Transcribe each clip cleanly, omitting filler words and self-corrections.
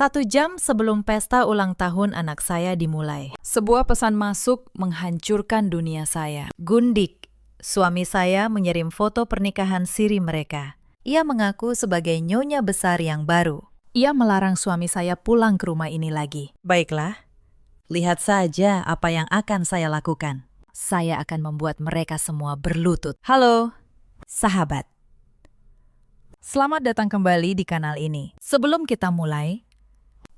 1 jam sebelum pesta ulang tahun anak saya dimulai. Sebuah pesan masuk menghancurkan dunia saya. Gundik, suami saya mengirim foto pernikahan siri mereka. Ia mengaku sebagai nyonya besar yang baru. Ia melarang suami saya pulang ke rumah ini lagi. Baiklah, lihat saja apa yang akan saya lakukan. Saya akan membuat mereka semua berlutut. Halo, sahabat. Selamat datang kembali di kanal ini. Sebelum kita mulai,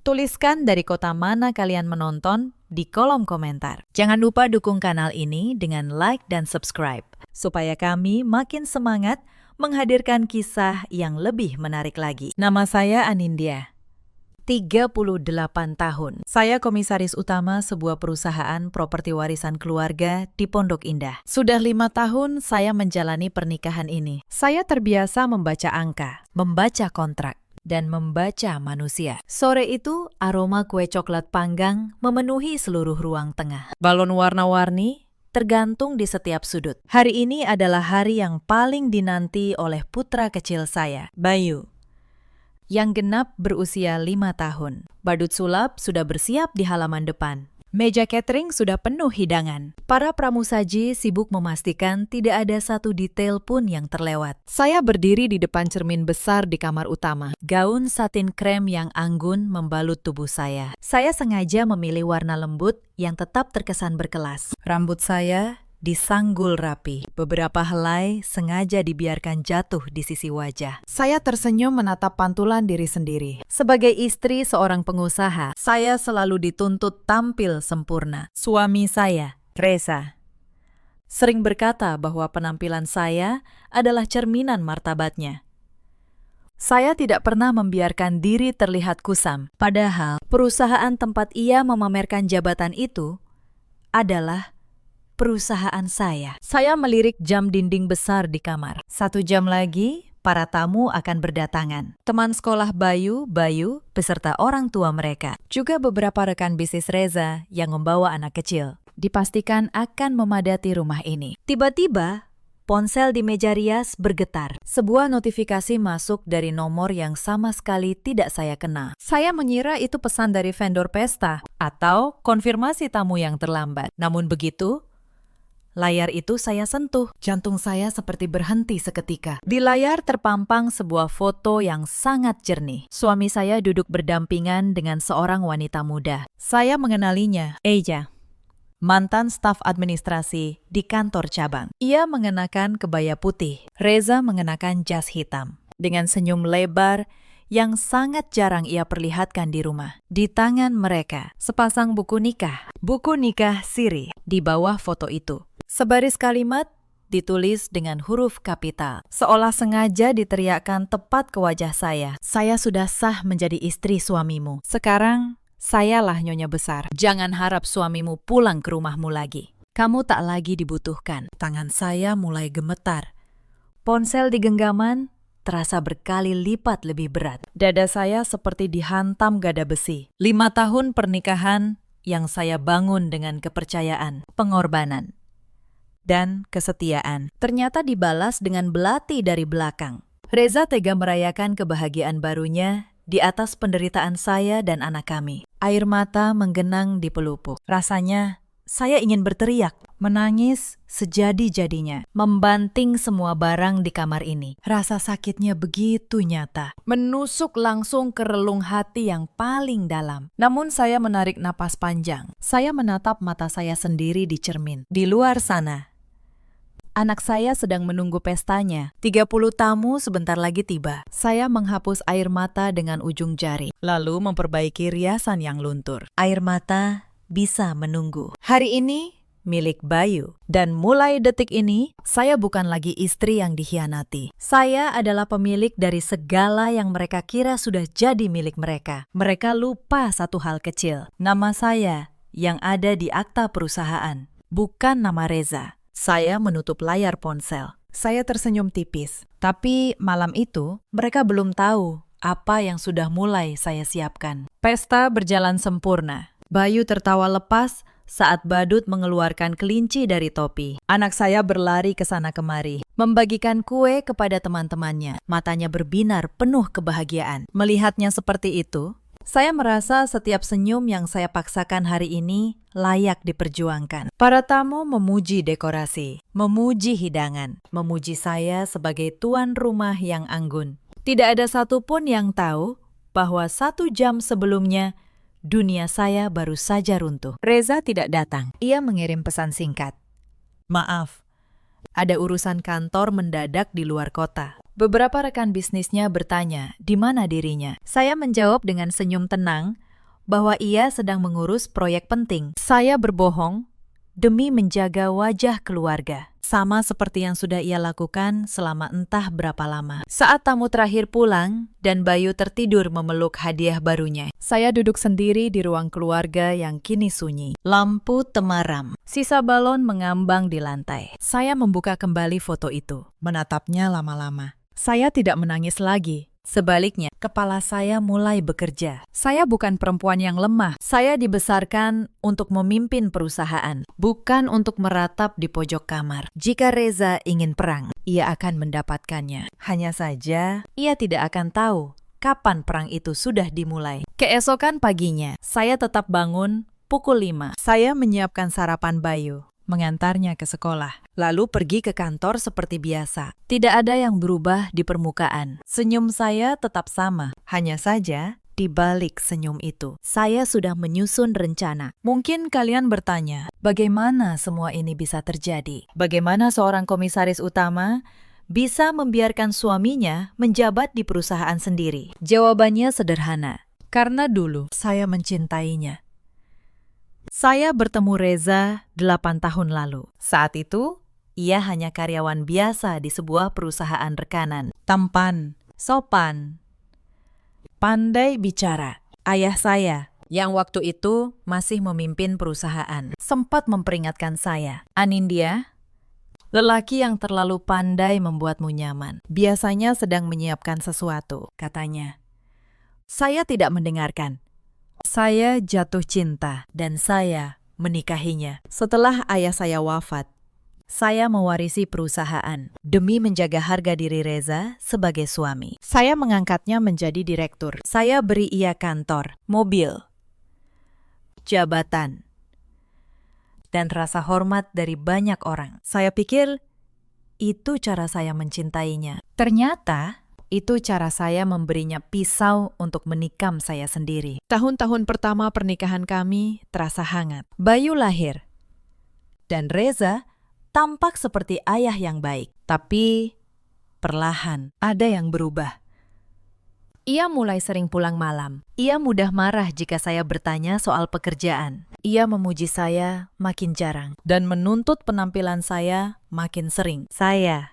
tuliskan dari kota mana kalian menonton di kolom komentar. Jangan lupa dukung kanal ini dengan like dan subscribe, supaya kami makin semangat menghadirkan kisah yang lebih menarik lagi. Nama saya Anindya, 38 tahun. Saya komisaris utama sebuah perusahaan properti warisan keluarga di Pondok Indah. Sudah 5 tahun saya menjalani pernikahan ini. Saya terbiasa membaca angka, membaca kontrak, dan membaca manusia. Sore itu, aroma kue coklat panggang memenuhi seluruh ruang tengah. Balon warna-warni tergantung di setiap sudut. Hari ini adalah hari yang paling dinanti oleh putra kecil saya, Bayu, yang genap berusia 5 tahun. Badut sulap sudah bersiap di halaman depan. Meja catering sudah penuh hidangan. Para pramusaji sibuk memastikan tidak ada satu detail pun yang terlewat. Saya berdiri di depan cermin besar di kamar utama. Gaun satin krem yang anggun membalut tubuh saya. Saya sengaja memilih warna lembut yang tetap terkesan berkelas. Rambut saya disanggul rapi. Beberapa helai sengaja dibiarkan jatuh di sisi wajah. Saya tersenyum menatap pantulan diri sendiri. Sebagai istri seorang pengusaha, saya selalu dituntut tampil sempurna. Suami saya, Reza, sering berkata bahwa penampilan saya adalah cerminan martabatnya. Saya tidak pernah membiarkan diri terlihat kusam. Padahal, perusahaan tempat ia memamerkan jabatan itu adalah perusahaan saya. Saya melirik jam dinding besar di kamar. 1 jam lagi, para tamu akan berdatangan. Teman sekolah Bayu, beserta orang tua mereka. Juga beberapa rekan bisnis Reza yang membawa anak kecil. Dipastikan akan memadati rumah ini. Tiba-tiba, ponsel di meja rias bergetar. Sebuah notifikasi masuk dari nomor yang sama sekali tidak saya kenal. Saya mengira itu pesan dari vendor pesta atau konfirmasi tamu yang terlambat. Namun begitu, layar itu saya sentuh. Jantung saya seperti berhenti seketika. Di layar terpampang sebuah foto yang sangat jernih. Suami saya duduk berdampingan dengan seorang wanita muda. Saya mengenalinya, Eja, mantan staf administrasi di kantor cabang. Ia mengenakan kebaya putih. Reza mengenakan jas hitam. Dengan senyum lebar yang sangat jarang ia perlihatkan di rumah. Di tangan mereka, sepasang buku nikah siri di bawah foto itu. Sebaris kalimat ditulis dengan huruf kapital, seolah sengaja diteriakkan tepat ke wajah saya. Saya sudah sah menjadi istri suamimu. Sekarang, sayalah nyonya besar. Jangan harap suamimu pulang ke rumahmu lagi. Kamu tak lagi dibutuhkan. Tangan saya mulai gemetar. Ponsel di genggaman terasa berkali lipat lebih berat. Dada saya seperti dihantam gada besi. 5 tahun pernikahan yang saya bangun dengan kepercayaan, pengorbanan, dan kesetiaan ternyata dibalas dengan belati dari belakang. Reza tega merayakan kebahagiaan barunya di atas penderitaan saya dan anak kami. Air mata menggenang di pelupuk. Rasanya saya ingin berteriak, menangis sejadi-jadinya, membanting semua barang di kamar ini. Rasa sakitnya begitu nyata, menusuk langsung ke relung hati yang paling dalam. Namun saya menarik napas panjang. Saya menatap mata saya sendiri di cermin. Di luar sana, anak saya sedang menunggu pestanya. 30 tamu sebentar lagi tiba. Saya menghapus air mata dengan ujung jari, lalu memperbaiki riasan yang luntur. Air mata bisa menunggu. Hari ini milik Bayu. Dan mulai detik ini, saya bukan lagi istri yang dikhianati. Saya adalah pemilik dari segala yang mereka kira sudah jadi milik mereka. Mereka lupa satu hal kecil. Nama saya yang ada di akta perusahaan, bukan nama Reza. Saya menutup layar ponsel. Saya tersenyum tipis. Tapi malam itu, mereka belum tahu apa yang sudah mulai saya siapkan. Pesta berjalan sempurna. Bayu tertawa lepas saat badut mengeluarkan kelinci dari topi. Anak saya berlari ke sana kemari, membagikan kue kepada teman-temannya. Matanya berbinar penuh kebahagiaan. Melihatnya seperti itu, Saya merasa setiap senyum yang saya paksakan hari ini layak diperjuangkan. Para tamu memuji dekorasi, memuji hidangan, memuji saya sebagai tuan rumah yang anggun. Tidak ada satupun yang tahu bahwa 1 jam sebelumnya dunia saya baru saja runtuh. Reza tidak datang. Ia mengirim pesan singkat. Maaf, ada urusan kantor mendadak di luar kota. Beberapa rekan bisnisnya bertanya di mana dirinya. Saya menjawab dengan senyum tenang bahwa ia sedang mengurus proyek penting. Saya berbohong demi menjaga wajah keluarga. Sama seperti yang sudah ia lakukan selama entah berapa lama. Saat tamu terakhir pulang dan Bayu tertidur memeluk hadiah barunya, saya duduk sendiri di ruang keluarga yang kini sunyi. Lampu temaram, sisa balon mengambang di lantai. Saya membuka kembali foto itu, menatapnya lama-lama. Saya tidak menangis lagi. Sebaliknya, kepala saya mulai bekerja. Saya bukan perempuan yang lemah. Saya dibesarkan untuk memimpin perusahaan, bukan untuk meratap di pojok kamar. Jika Reza ingin perang, ia akan mendapatkannya. Hanya saja, ia tidak akan tahu kapan perang itu sudah dimulai. Keesokan paginya, saya tetap bangun pukul 5. Saya menyiapkan sarapan Bayu, mengantarnya ke sekolah, lalu pergi ke kantor seperti biasa. Tidak ada yang berubah di permukaan. Senyum saya tetap sama. Hanya saja, di balik senyum itu, saya sudah menyusun rencana. Mungkin kalian bertanya, bagaimana semua ini bisa terjadi? Bagaimana seorang komisaris utama bisa membiarkan suaminya menjabat di perusahaan sendiri? Jawabannya sederhana. Karena dulu saya mencintainya. Saya bertemu Reza 8 tahun lalu. Saat itu, ia hanya karyawan biasa di sebuah perusahaan rekanan. Tampan, sopan, pandai bicara. Ayah saya, yang waktu itu masih memimpin perusahaan, sempat memperingatkan saya, "Anindya, lelaki yang terlalu pandai membuatmu nyaman. Biasanya sedang menyiapkan sesuatu," katanya. Saya tidak mendengarkan. Saya jatuh cinta dan saya menikahinya. Setelah ayah saya wafat, saya mewarisi perusahaan demi menjaga harga diri Reza sebagai suami. Saya mengangkatnya menjadi direktur. Saya beri ia kantor, mobil, jabatan, dan rasa hormat dari banyak orang. Saya pikir itu cara saya mencintainya. Ternyata itu cara saya memberinya pisau untuk menikam saya sendiri. Tahun-tahun pertama pernikahan kami terasa hangat. Bayu lahir. Dan Reza tampak seperti ayah yang baik. Tapi perlahan ada yang berubah. Ia mulai sering pulang malam. Ia mudah marah jika saya bertanya soal pekerjaan. Ia memuji saya makin jarang. Dan menuntut penampilan saya makin sering. Saya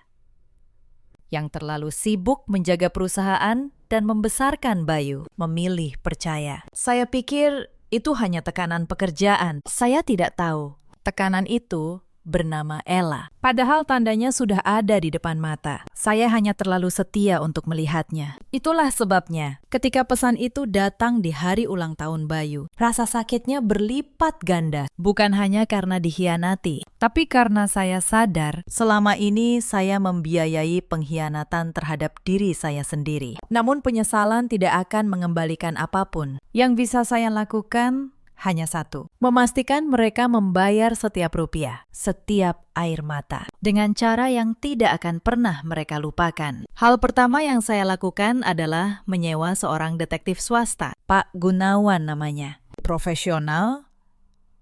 yang terlalu sibuk menjaga perusahaan dan membesarkan Bayu, memilih percaya. Saya pikir itu hanya tekanan pekerjaan. Saya tidak tahu tekanan itu bernama Ella. Padahal tandanya sudah ada di depan mata. Saya hanya terlalu setia untuk melihatnya. Itulah sebabnya ketika pesan itu datang di hari ulang tahun Bayu, rasa sakitnya berlipat ganda. Bukan hanya karena dikhianati, tapi karena saya sadar selama ini saya membiayai pengkhianatan terhadap diri saya sendiri. Namun penyesalan tidak akan mengembalikan apapun. Yang bisa saya lakukan hanya satu, memastikan mereka membayar setiap rupiah, setiap air mata, dengan cara yang tidak akan pernah mereka lupakan. Hal pertama yang saya lakukan adalah menyewa seorang detektif swasta, Pak Gunawan namanya. Profesional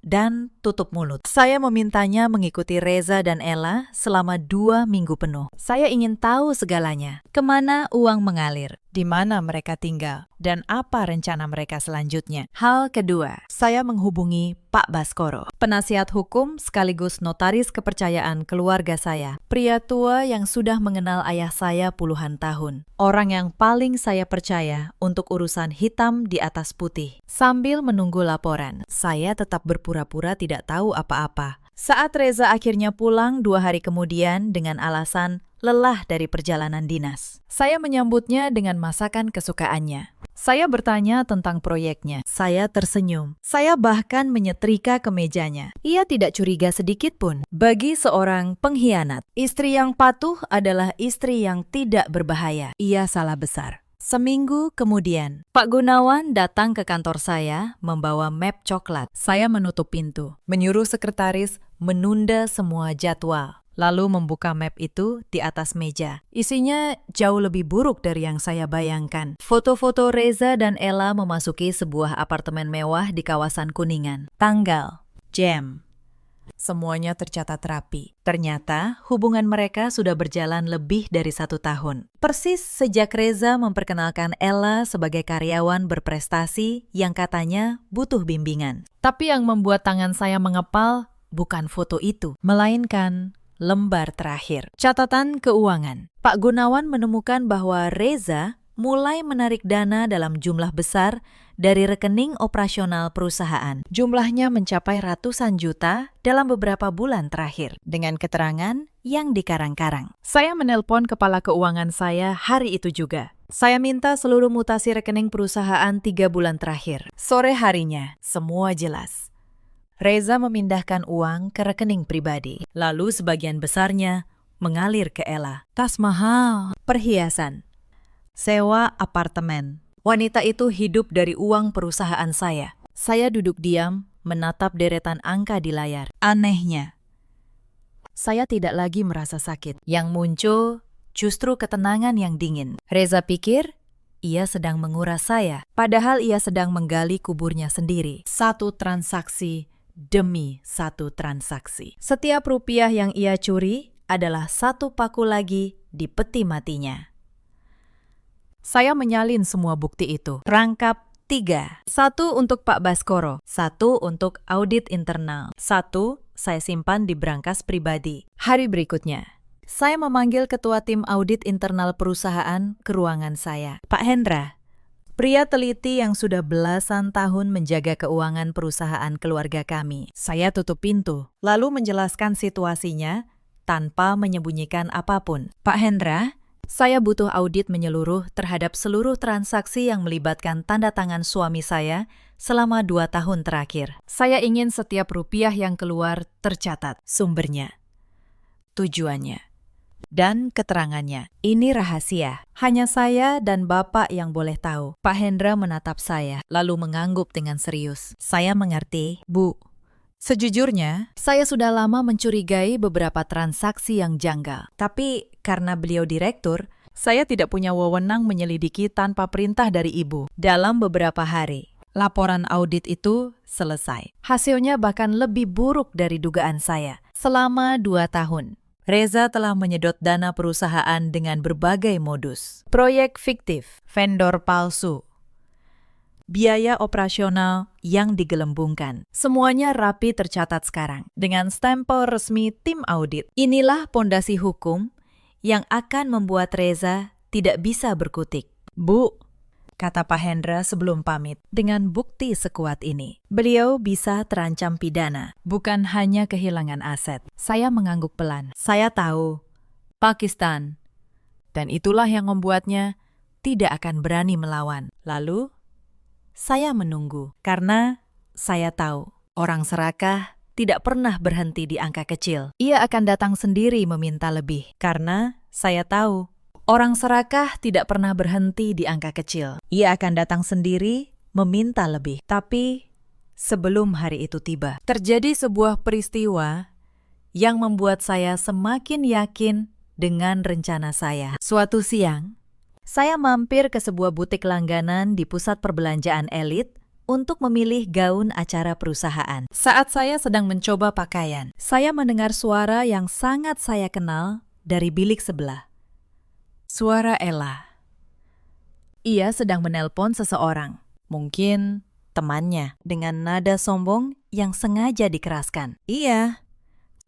dan tutup mulut. Saya memintanya mengikuti Reza dan Ella selama 2 minggu penuh. Saya ingin tahu segalanya, kemana uang mengalir, di mana mereka tinggal, dan apa rencana mereka selanjutnya. Hal kedua, saya menghubungi Pak Baskoro, penasihat hukum sekaligus notaris kepercayaan keluarga saya. Pria tua yang sudah mengenal ayah saya puluhan tahun. Orang yang paling saya percaya untuk urusan hitam di atas putih. Sambil menunggu laporan, saya tetap berpura-pura tidak tahu apa-apa. Saat Reza akhirnya pulang 2 hari kemudian dengan alasan lelah dari perjalanan dinas, saya menyambutnya dengan masakan kesukaannya. Saya bertanya tentang proyeknya. Saya tersenyum. Saya bahkan menyetrika kemejanya. Ia tidak curiga sedikit pun. Bagi seorang pengkhianat, istri yang patuh adalah istri yang tidak berbahaya. Ia salah besar. Seminggu kemudian, Pak Gunawan datang ke kantor saya membawa map coklat. Saya menutup pintu, menyuruh sekretaris menunda semua jadwal, lalu membuka map itu di atas meja. Isinya jauh lebih buruk dari yang saya bayangkan. Foto-foto Reza dan Ella memasuki sebuah apartemen mewah di kawasan Kuningan. Tanggal, jam, semuanya tercatat rapi. Ternyata hubungan mereka sudah berjalan lebih dari 1 tahun. Persis sejak Reza memperkenalkan Ella sebagai karyawan berprestasi yang katanya butuh bimbingan. Tapi yang membuat tangan saya mengepal bukan foto itu, melainkan lembar terakhir. Catatan keuangan. Pak Gunawan menemukan bahwa Reza mulai menarik dana dalam jumlah besar dari rekening operasional perusahaan. Jumlahnya mencapai ratusan juta dalam beberapa bulan terakhir, dengan keterangan yang dikarang-karang. Saya menelpon kepala keuangan saya hari itu juga. Saya minta seluruh mutasi rekening perusahaan 3 bulan terakhir. Sore harinya, semua jelas. Reza memindahkan uang ke rekening pribadi, lalu sebagian besarnya mengalir ke Ella. Tas mahal, perhiasan, sewa apartemen. Wanita itu hidup dari uang perusahaan saya. Saya duduk diam, menatap deretan angka di layar. Anehnya, saya tidak lagi merasa sakit. Yang muncul justru ketenangan yang dingin. Reza pikir ia sedang menguras saya, padahal ia sedang menggali kuburnya sendiri. Satu transaksi demi satu transaksi. Setiap rupiah yang ia curi adalah satu paku lagi di peti matinya. Saya menyalin semua bukti itu. Rangkap 3. 1 untuk Pak Baskoro, 1 untuk audit internal, 1 saya simpan di brankas pribadi. Hari berikutnya, saya memanggil ketua tim audit internal perusahaan ke ruangan saya. Pak Hendra, pria teliti yang sudah belasan tahun menjaga keuangan perusahaan keluarga kami. Saya tutup pintu, lalu menjelaskan situasinya tanpa menyembunyikan apapun. Pak Hendra, saya butuh audit menyeluruh terhadap seluruh transaksi yang melibatkan tanda tangan suami saya selama 2 tahun terakhir. Saya ingin setiap rupiah yang keluar tercatat, sumbernya, tujuannya, dan keterangannya. Ini rahasia. Hanya saya dan Bapak yang boleh tahu. Pak Hendra menatap saya, lalu mengangguk dengan serius. Saya mengerti, Bu. Sejujurnya, saya sudah lama mencurigai beberapa transaksi yang janggal. Tapi karena beliau direktur, saya tidak punya wewenang menyelidiki tanpa perintah dari Ibu. Dalam beberapa hari, laporan audit itu selesai. Hasilnya bahkan lebih buruk dari dugaan saya. Selama 2 tahun, Reza telah menyedot dana perusahaan dengan berbagai modus. Proyek fiktif, vendor palsu, biaya operasional yang digelembungkan. Semuanya rapi tercatat sekarang dengan stempel resmi tim audit. Inilah pondasi hukum yang akan membuat Reza tidak bisa berkutik. Bu, kata Pak Hendra sebelum pamit, dengan bukti sekuat ini, beliau bisa terancam pidana, bukan hanya kehilangan aset. Saya mengangguk pelan. Saya tahu, Pakistan, dan itulah yang membuatnya tidak akan berani melawan. Lalu, saya menunggu, karena saya tahu orang serakah tidak pernah berhenti di angka kecil. Ia akan datang sendiri meminta lebih, karena saya tahu orang serakah tidak pernah berhenti di angka kecil. Ia akan datang sendiri meminta lebih. Tapi sebelum hari itu tiba, terjadi sebuah peristiwa yang membuat saya semakin yakin dengan rencana saya. Suatu siang, saya mampir ke sebuah butik langganan di pusat perbelanjaan elit untuk memilih gaun acara perusahaan. Saat saya sedang mencoba pakaian, saya mendengar suara yang sangat saya kenal dari bilik sebelah. Suara Ella. Ia sedang menelpon seseorang, mungkin temannya, dengan nada sombong yang sengaja dikeraskan. Iya,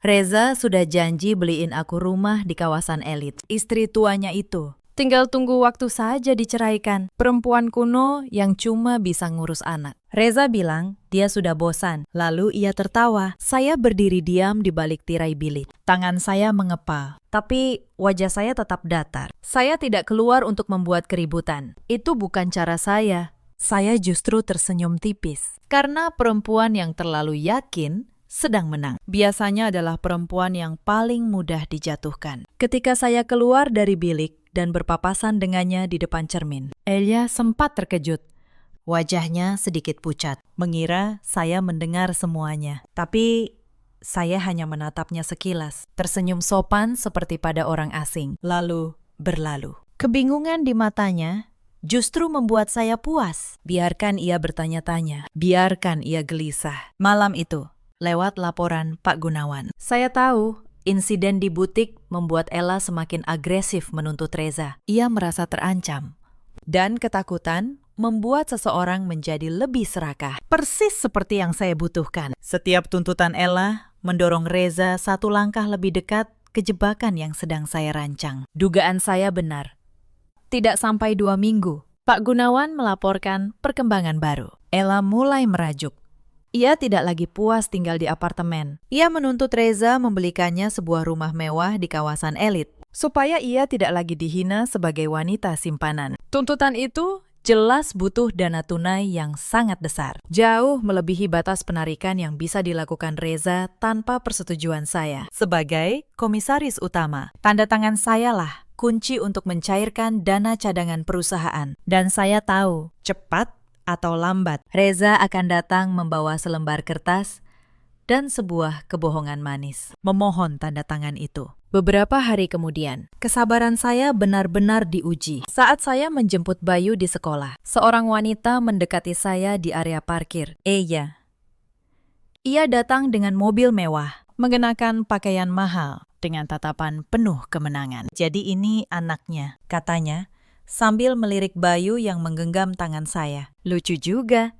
Reza sudah janji beliin aku rumah di kawasan elit. Istri tuanya itu tinggal tunggu waktu saja diceraikan. Perempuan kuno yang cuma bisa ngurus anak. Reza bilang dia sudah bosan. Lalu ia tertawa. Saya berdiri diam di balik tirai bilik. Tangan saya mengepal. Tapi wajah saya tetap datar. Saya tidak keluar untuk membuat keributan. Itu bukan cara saya. Saya justru tersenyum tipis. Karena perempuan yang terlalu yakin sedang menang. Biasanya adalah perempuan yang paling mudah dijatuhkan. Ketika saya keluar dari bilik, dan berpapasan dengannya di depan cermin. Elia sempat terkejut. Wajahnya sedikit pucat, mengira saya mendengar semuanya. Tapi saya hanya menatapnya sekilas, tersenyum sopan seperti pada orang asing, lalu berlalu. Kebingungan di matanya justru membuat saya puas. Biarkan ia bertanya-tanya, biarkan ia gelisah. Malam itu, lewat laporan Pak Gunawan, saya tahu insiden di butik membuat Ella semakin agresif menuntut Reza. Ia merasa terancam, dan ketakutan membuat seseorang menjadi lebih serakah. Persis seperti yang saya butuhkan. Setiap tuntutan Ella mendorong Reza satu langkah lebih dekat ke jebakan yang sedang saya rancang. Dugaan saya benar. Tidak sampai 2 minggu, Pak Gunawan melaporkan perkembangan baru. Ella mulai merajuk. Ia tidak lagi puas tinggal di apartemen. Ia menuntut Reza membelikannya sebuah rumah mewah di kawasan elit, supaya ia tidak lagi dihina sebagai wanita simpanan. Tuntutan itu jelas butuh dana tunai yang sangat besar. Jauh melebihi batas penarikan yang bisa dilakukan Reza tanpa persetujuan saya. Sebagai komisaris utama, tanda tangan sayalah kunci untuk mencairkan dana cadangan perusahaan. Dan saya tahu, cepat atau lambat, Reza akan datang membawa selembar kertas dan sebuah kebohongan manis. Memohon tanda tangan itu. Beberapa hari kemudian, kesabaran saya benar-benar diuji. Saat saya menjemput Bayu di sekolah, seorang wanita mendekati saya di area parkir. Ia datang dengan mobil mewah, mengenakan pakaian mahal, dengan tatapan penuh kemenangan. Jadi ini anaknya, katanya, sambil melirik Bayu yang menggenggam tangan saya. Lucu juga.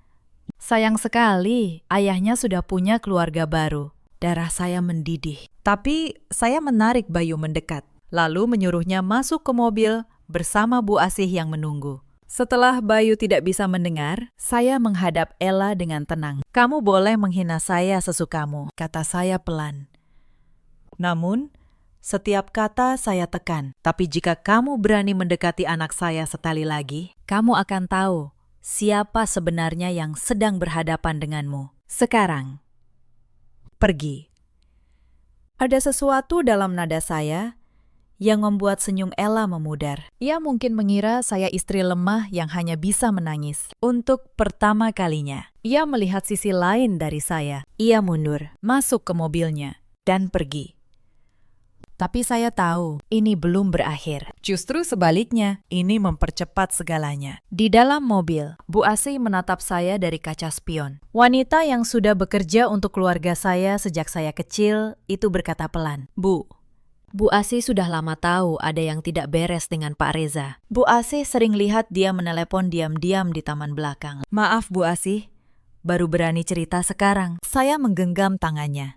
Sayang sekali, ayahnya sudah punya keluarga baru. Darah saya mendidih. Tapi saya menarik Bayu mendekat, lalu menyuruhnya masuk ke mobil bersama Bu Asih yang menunggu. Setelah Bayu tidak bisa mendengar, saya menghadap Ella dengan tenang. Kamu boleh menghina saya sesukamu, kata saya pelan. Namun, setiap kata saya tekan. Tapi jika kamu berani mendekati anak saya sekali lagi, kamu akan tahu siapa sebenarnya yang sedang berhadapan denganmu. Sekarang, pergi. Ada sesuatu dalam nada saya yang membuat senyum Ella memudar. Ia mungkin mengira saya istri lemah yang hanya bisa menangis. Untuk pertama kalinya, ia melihat sisi lain dari saya. Ia mundur, masuk ke mobilnya, dan pergi. Tapi saya tahu, ini belum berakhir. Justru sebaliknya, ini mempercepat segalanya. Di dalam mobil, Bu Asih menatap saya dari kaca spion. Wanita yang sudah bekerja untuk keluarga saya sejak saya kecil, itu berkata pelan, Bu Asih sudah lama tahu ada yang tidak beres dengan Pak Reza. Bu Asih sering lihat dia menelepon diam-diam di taman belakang. Maaf Bu Asih, baru berani cerita sekarang. Saya menggenggam tangannya.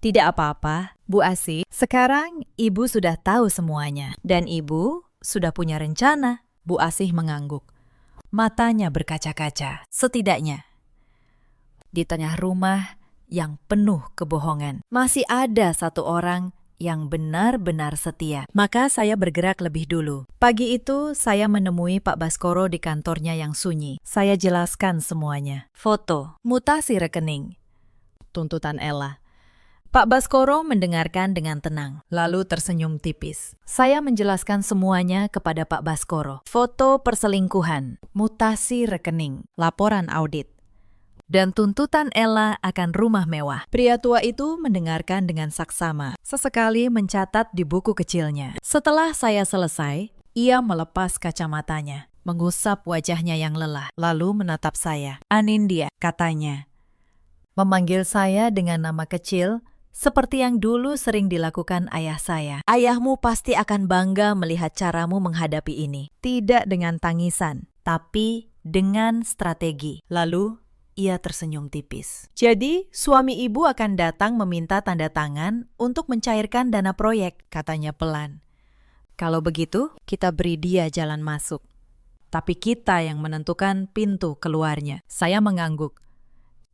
Tidak apa-apa, Bu Asih. Sekarang Ibu sudah tahu semuanya. Dan Ibu sudah punya rencana. Bu Asih mengangguk. Matanya berkaca-kaca. Setidaknya, di tengah rumah yang penuh kebohongan, masih ada satu orang yang benar-benar setia. Maka saya bergerak lebih dulu. Pagi itu saya menemui Pak Baskoro di kantornya yang sunyi. Saya jelaskan semuanya. Foto, mutasi rekening, tuntutan Ella. Pak Baskoro mendengarkan dengan tenang, lalu tersenyum tipis. Saya menjelaskan semuanya kepada Pak Baskoro. Foto perselingkuhan, mutasi rekening, laporan audit, dan tuntutan Ella akan rumah mewah. Pria tua itu mendengarkan dengan saksama, sesekali mencatat di buku kecilnya. Setelah saya selesai, ia melepas kacamatanya, mengusap wajahnya yang lelah, lalu menatap saya. Anindya, katanya. Memanggil saya dengan nama kecil, seperti yang dulu sering dilakukan ayah saya. Ayahmu pasti akan bangga melihat caramu menghadapi ini. Tidak dengan tangisan, tapi dengan strategi. Lalu, ia tersenyum tipis. Jadi, suami ibu akan datang meminta tanda tangan untuk mencairkan dana proyek, katanya pelan. Kalau begitu, kita beri dia jalan masuk. Tapi kita yang menentukan pintu keluarnya. Saya mengangguk.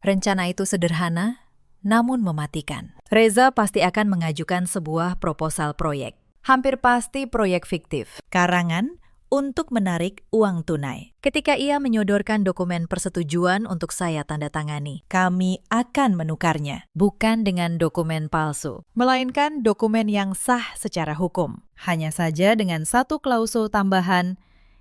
Rencana itu sederhana, namun mematikan. Reza pasti akan mengajukan sebuah proposal proyek. Hampir pasti proyek fiktif. Karangan untuk menarik uang tunai. Ketika ia menyodorkan dokumen persetujuan untuk saya tanda tangani, kami akan menukarnya, bukan dengan dokumen palsu, melainkan dokumen yang sah secara hukum. Hanya saja dengan satu klausul tambahan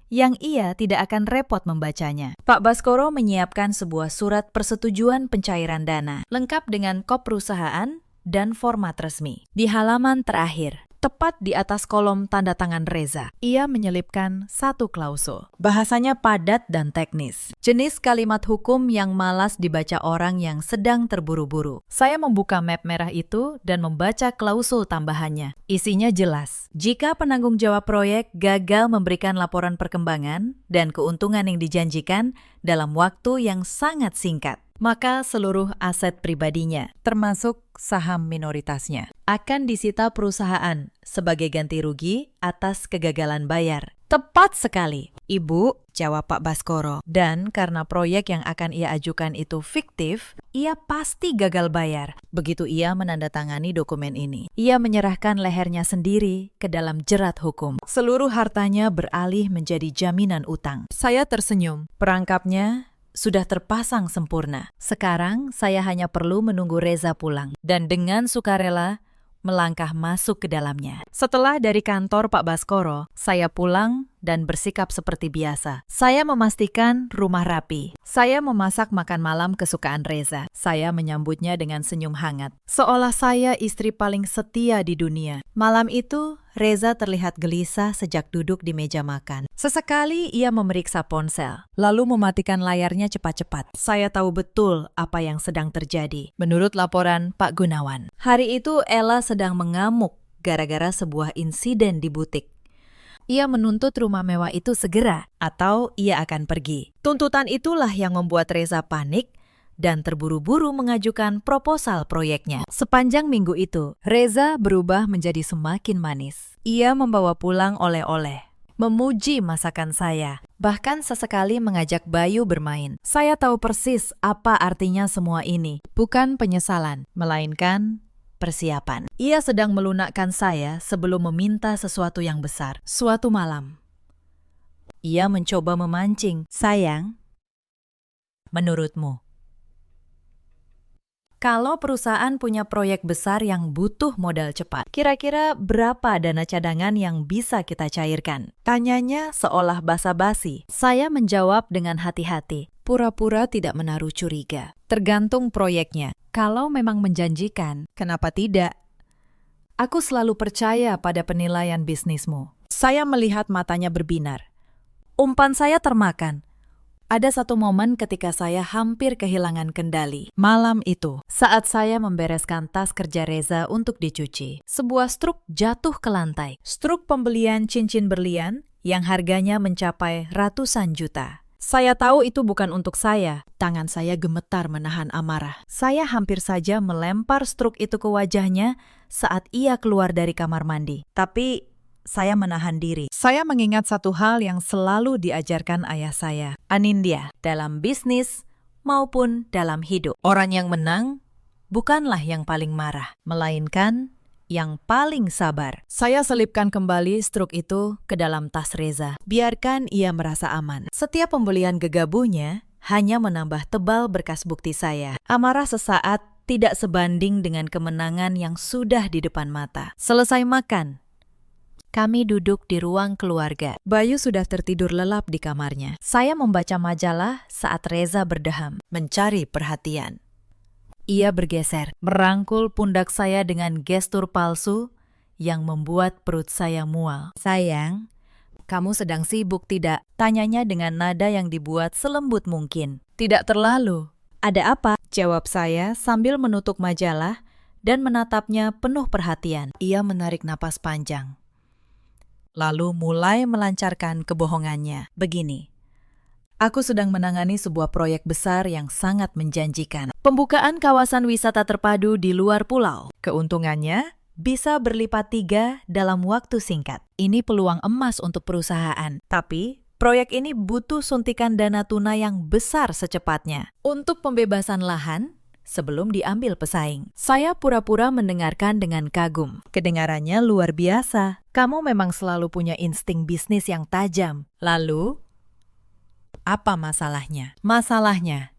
yang ia tidak akan repot membacanya. Pak Baskoro menyiapkan sebuah surat persetujuan pencairan dana, lengkap dengan kop perusahaan dan format resmi. Di halaman terakhir, tepat di atas kolom tanda tangan Reza, ia menyelipkan satu klausul. Bahasanya padat dan teknis. Jenis kalimat hukum yang malas dibaca orang yang sedang terburu-buru. Saya membuka map merah itu dan membaca klausul tambahannya. Isinya jelas. Jika penanggung jawab proyek gagal memberikan laporan perkembangan dan keuntungan yang dijanjikan dalam waktu yang sangat singkat, maka seluruh aset pribadinya, termasuk saham minoritasnya, akan disita perusahaan sebagai ganti rugi atas kegagalan bayar. Tepat sekali, Ibu, jawab Pak Baskoro. Dan karena proyek yang akan ia ajukan itu fiktif, ia pasti gagal bayar. Begitu ia menandatangani dokumen ini, ia menyerahkan lehernya sendiri ke dalam jerat hukum. Seluruh hartanya beralih menjadi jaminan utang. Saya tersenyum. Perangkapnya sudah terpasang sempurna. Sekarang saya hanya perlu menunggu Reza pulang dan dengan sukarela melangkah masuk ke dalamnya. Setelah dari kantor Pak Baskoro, saya pulang dan bersikap seperti biasa. Saya memastikan rumah rapi. Saya memasak makan malam kesukaan Reza. Saya menyambutnya dengan senyum hangat, seolah saya istri paling setia di dunia. Malam itu, Reza terlihat gelisah sejak duduk di meja makan. Sesekali ia memeriksa ponsel, lalu mematikan layarnya cepat-cepat. Saya tahu betul apa yang sedang terjadi. Menurut laporan Pak Gunawan, hari itu Ella sedang mengamuk gara-gara sebuah insiden di butik. Ia menuntut rumah mewah itu segera, atau ia akan pergi. Tuntutan itulah yang membuat Reza panik dan terburu-buru mengajukan proposal proyeknya. Sepanjang minggu itu, Reza berubah menjadi semakin manis. Ia membawa pulang oleh-oleh, memuji masakan saya, bahkan sesekali mengajak Bayu bermain. Saya tahu persis apa artinya semua ini. Bukan penyesalan, melainkan persiapan. Ia sedang melunakkan saya sebelum meminta sesuatu yang besar. Suatu malam, ia mencoba memancing. Sayang, menurutmu, kalau perusahaan punya proyek besar yang butuh modal cepat, kira-kira berapa dana cadangan yang bisa kita cairkan? Tanyanya seolah basa-basi. Saya menjawab dengan hati-hati, pura-pura tidak menaruh curiga. Tergantung proyeknya. Kalau memang menjanjikan, kenapa tidak? Aku selalu percaya pada penilaian bisnismu. Saya melihat matanya berbinar. Umpan saya termakan. Ada satu momen ketika saya hampir kehilangan kendali. Malam itu, saat saya membereskan tas kerja Reza untuk dicuci, sebuah struk jatuh ke lantai. Struk pembelian cincin berlian yang harganya mencapai ratusan juta. Saya tahu itu bukan untuk saya. Tangan saya gemetar menahan amarah. Saya hampir saja melempar struk itu ke wajahnya saat ia keluar dari kamar mandi. Tapi saya menahan diri. Saya mengingat satu hal yang selalu diajarkan ayah saya, Anindya, dalam bisnis maupun dalam hidup. Orang yang menang bukanlah yang paling marah, melainkan yang paling sabar. Saya selipkan kembali struk itu ke dalam tas Reza. Biarkan ia merasa aman. Setiap pembelian gegabahnya hanya menambah tebal berkas bukti saya. Amarah sesaat tidak sebanding dengan kemenangan yang sudah di depan mata. Selesai makan, kami duduk di ruang keluarga. Bayu sudah tertidur lelap di kamarnya. Saya membaca majalah saat Reza berdeham, mencari perhatian. Ia bergeser, merangkul pundak saya dengan gestur palsu yang membuat perut saya mual. Sayang, kamu sedang sibuk tidak? Tanyanya dengan nada yang dibuat selembut mungkin. Tidak terlalu. Ada apa? Jawab saya sambil menutup majalah dan menatapnya penuh perhatian. Ia menarik napas panjang, lalu mulai melancarkan kebohongannya. Begini, aku sedang menangani sebuah proyek besar yang sangat menjanjikan. Pembukaan kawasan wisata terpadu di luar pulau. Keuntungannya bisa berlipat 3 dalam waktu singkat. Ini peluang emas untuk perusahaan. Tapi proyek ini butuh suntikan dana tunai yang besar secepatnya. Untuk pembebasan lahan, sebelum diambil pesaing. Saya pura-pura mendengarkan dengan kagum. Kedengarannya luar biasa. Kamu memang selalu punya insting bisnis yang tajam. Lalu, apa masalahnya? Masalahnya,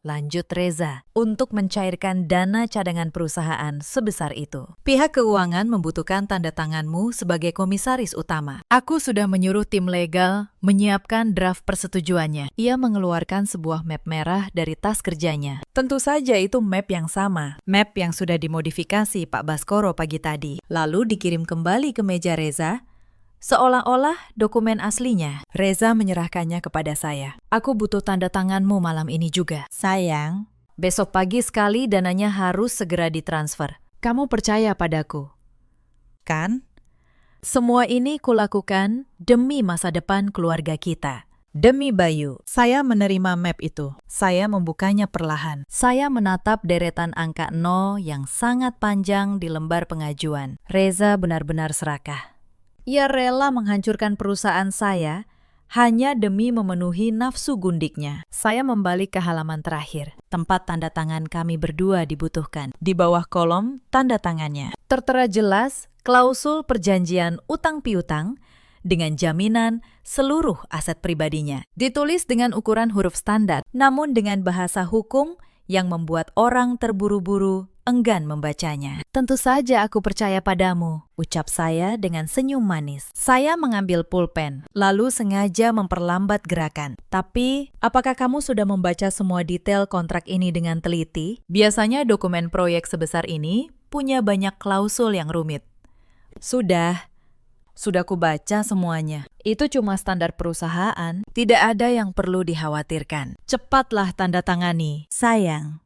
lanjut Reza, untuk mencairkan dana cadangan perusahaan sebesar itu. Pihak keuangan membutuhkan tanda tanganmu sebagai komisaris utama. Aku sudah menyuruh tim legal menyiapkan draft persetujuannya. Ia mengeluarkan sebuah map merah dari tas kerjanya. Tentu saja itu map yang sama. Map yang sudah dimodifikasi Pak Baskoro pagi tadi. Lalu dikirim kembali ke meja Reza, seolah-olah dokumen aslinya. Reza menyerahkannya kepada saya. Aku butuh tanda tanganmu malam ini juga. Sayang, besok pagi sekali dananya harus segera ditransfer. Kamu percaya padaku? Kan? Semua ini kulakukan demi masa depan keluarga kita. Demi Bayu, saya menerima map itu. Saya membukanya perlahan. Saya menatap deretan angka 0 yang sangat panjang di lembar pengajuan. Reza benar-benar serakah. Ia rela menghancurkan perusahaan saya hanya demi memenuhi nafsu gundiknya. Saya membalik ke halaman terakhir, tempat tanda tangan kami berdua dibutuhkan. Di bawah kolom tanda tangannya tertera jelas klausul perjanjian utang piutang dengan jaminan seluruh aset pribadinya. Ditulis dengan ukuran huruf standar, namun dengan bahasa hukum yang membuat orang terburu-buru enggan membacanya. Tentu saja aku percaya padamu, ucap saya dengan senyum manis. Saya mengambil pulpen, lalu sengaja memperlambat gerakan. Tapi, apakah kamu sudah membaca semua detail kontrak ini dengan teliti? Biasanya dokumen proyek sebesar ini punya banyak klausul yang rumit. Sudah kubaca semuanya. Itu cuma standar perusahaan, tidak ada yang perlu dikhawatirkan. Cepatlah tanda tangani, sayang.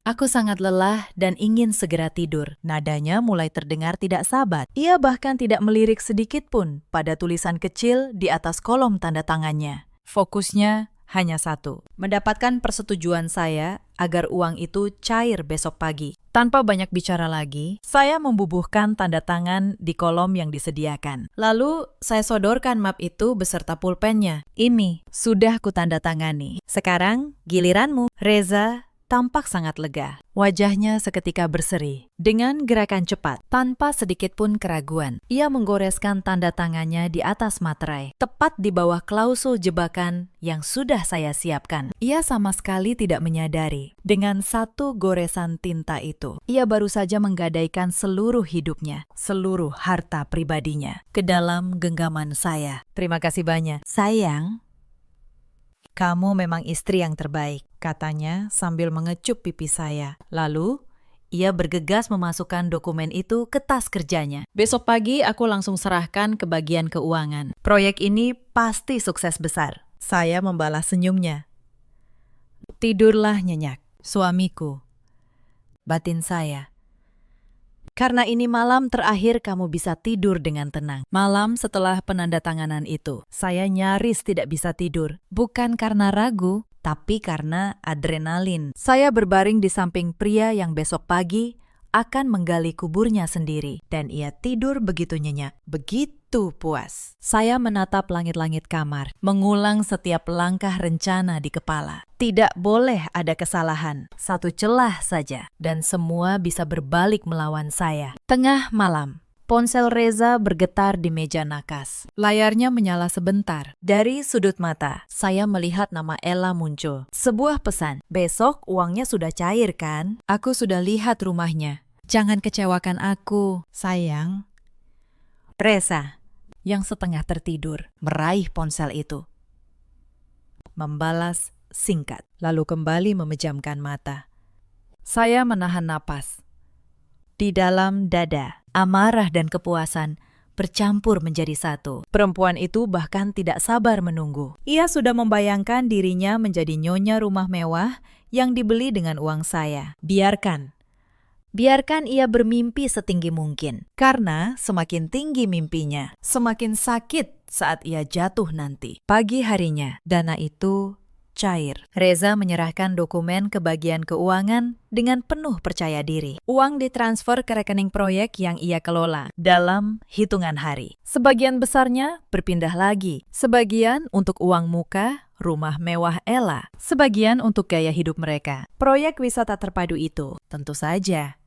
Aku sangat lelah dan ingin segera tidur. Nadanya mulai terdengar tidak sabar. Ia bahkan tidak melirik sedikit pun pada tulisan kecil di atas kolom tanda tangannya. Fokusnya hanya satu, mendapatkan persetujuan saya agar uang itu cair besok pagi. Tanpa banyak bicara lagi, saya membubuhkan tanda tangan di kolom yang disediakan. Lalu, saya sodorkan map itu beserta pulpennya. Ini sudah kutandatangani. Sekarang, giliranmu. Reza tampak sangat lega. Wajahnya seketika berseri. Dengan gerakan cepat, tanpa sedikit pun keraguan, ia menggoreskan tanda tangannya di atas materai, tepat di bawah klausul jebakan yang sudah saya siapkan. Ia sama sekali tidak menyadari, dengan satu goresan tinta itu, ia baru saja menggadaikan seluruh hidupnya, seluruh harta pribadinya, ke dalam genggaman saya. Terima kasih banyak. Sayang, kamu memang istri yang terbaik, katanya sambil mengecup pipi saya. Lalu, ia bergegas memasukkan dokumen itu ke tas kerjanya. Besok pagi aku langsung serahkan ke bagian keuangan. Proyek ini pasti sukses besar. Saya membalas senyumnya. Tidurlah nyenyak, suamiku. Batin saya. Karena ini malam terakhir kamu bisa tidur dengan tenang. Malam setelah penandatanganan itu, saya nyaris tidak bisa tidur. Bukan karena ragu, tapi karena adrenalin. Saya berbaring di samping pria yang besok pagi akan menggali kuburnya sendiri. Dan ia tidur begitu nyenyak, begitu puas. Saya menatap langit-langit kamar, mengulang setiap langkah rencana di kepala. Tidak boleh ada kesalahan, satu celah saja, dan semua bisa berbalik melawan saya. Tengah malam, ponsel Reza bergetar di meja nakas. Layarnya menyala sebentar. Dari sudut mata, saya melihat nama Ella muncul. Sebuah pesan, besok uangnya sudah cair kan? Aku sudah lihat rumahnya. Jangan kecewakan aku, sayang. Reza, yang setengah tertidur, meraih ponsel itu. Membalas singkat, lalu kembali memejamkan mata. Saya menahan napas. Di dalam dada, amarah dan kepuasan bercampur menjadi satu. Perempuan itu bahkan tidak sabar menunggu. Ia sudah membayangkan dirinya menjadi nyonya rumah mewah yang dibeli dengan uang saya. Biarkan ia bermimpi setinggi mungkin. Karena semakin tinggi mimpinya, semakin sakit saat ia jatuh nanti. Pagi harinya, dana itu cair. Reza menyerahkan dokumen ke bagian keuangan dengan penuh percaya diri. Uang ditransfer ke rekening proyek yang ia kelola dalam hitungan hari. Sebagian besarnya berpindah lagi. Sebagian untuk uang muka, rumah mewah Ella, sebagian untuk gaya hidup mereka. Proyek wisata terpadu itu, tentu saja,